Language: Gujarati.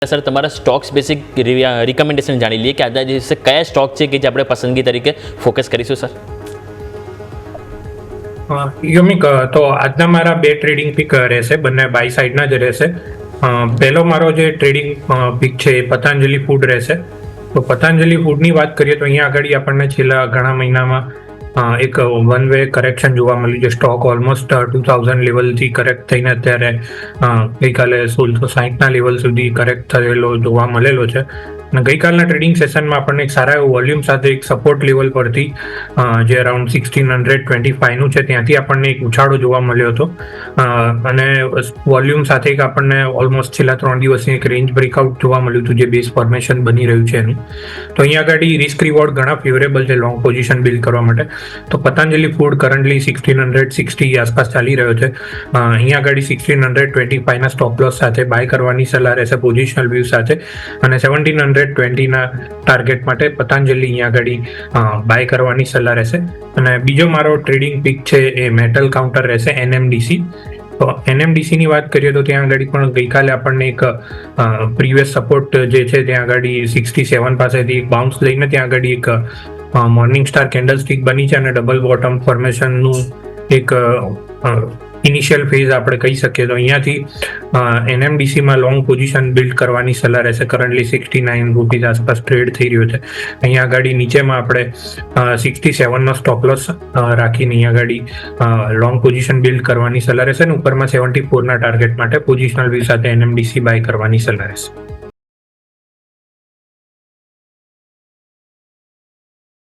સર તમારા સ્ટોક્સ બેસિક રિકમેન્ડેશન જાણી લઈએ કે આજના દિવસે કયા સ્ટોક છે કે જે આપણે પસંદગી તરીકે ફોકસ કરીશું સર? યોમિક, તો આજના મારા બે ટ્રેડિંગ પિક રહેશે, બંને બાય સાઇડના જ રહેશે. પહેલો મારો જે ટ્રેડિંગ પિક છે એ પતંજલિ ફૂડ રહેશે. તો પતંજલિ ફૂડની વાત કરીએ તો અહીંયા આગળ આપણને છેલ્લા ઘણા મહિનામાં એક વન વે કરેક્શન જોવા મળ્યું છે. સ્ટોક ઓલમોસ્ટ 2000 લેવલથી કરેક્ટ થઈને અત્યારે ગઈકાલે 1660ના લેવલ સુધી કરેક્ટ થયેલો જોવા મળેલો છે. અને ગઈકાલના ટ્રેડિંગ સેશનમાં આપણને એક સારા એવું વોલ્યુમ સાથે એક સપોર્ટ લેવલ પરથી જે અરાઉન્ડ 1625નું છે ત્યાંથી આપણને એક ઉછાળો જોવા મળ્યો હતો. અને વોલ્યુમ સાથે એક આપણને ઓલમોસ્ટ છેલ્લા 3 દિવસની એક રેન્જ બ્રેકઆઉટ જોવા મળ્યું હતું, જે બેઝ ફોર્મેશન બની રહ્યું છે એનું. તો અહીંયા આગળ રિસ્ક રિવોર્ડ ઘણા ફેવરેબલ છે લોંગ પોઝિશન બિલ્ડ કરવા માટે. તો પતંજલિ ફૂડ કરન્ટલી 1660 આસપાસ ચાલી રહ્યો છે. અહીંયા આગળ 1625ના સ્ટોપ લોસ સાથે બાય કરવાની સલાહ રહેશે પોઝિશનલ વ્યૂ સાથે, અને 1720ના ટાર્ગેટ માટે પતંજલિ અહીંયા આગળ બાય કરવાની સલાહ રહેશે. અને બીજો મારો ટ્રેડિંગ પિક છે એ મેટલ કાઉન્ટર રહેશે, NMDC. તો NMDCની વાત કરીએ તો ત્યાં આગળ પણ ગઈકાલે આપણને એક પ્રીવિયસ સપોર્ટ જે છે ત્યાં આગળ 67 પાસેથી એક બાઉન્સ લઈને ત્યાં આગળ એક મોર્નિંગ સ્ટાર કેન્ડલ સ્ટિક બની છે અને ડબલ બોટમ ફોર્મેશનનું એક ઇનિશિયલ ફેઝ આપણે કહી શકીએ. તો અહીંયાથી NMDCમાં લોંગ પોઝિશન બિલ્ડ કરવાની સલાહ રહેશે. કરન્ટલી 69 રૂપીઝ આસપાસ ટ્રેડ થઈ રહ્યો છે. અહીંયા આગળ નીચેમાં આપણે 67નો સ્ટોપ લોસ રાખીને અહીંયા આગળ લોંગ પોઝિશન બિલ્ડ કરવાની સલાહ રહેશે અને ઉપરમાં 74ના ટાર્ગેટ માટે પોઝિશનલ વ્યૂ સાથે NMDC બાય કરવાની સલાહ રહેશે.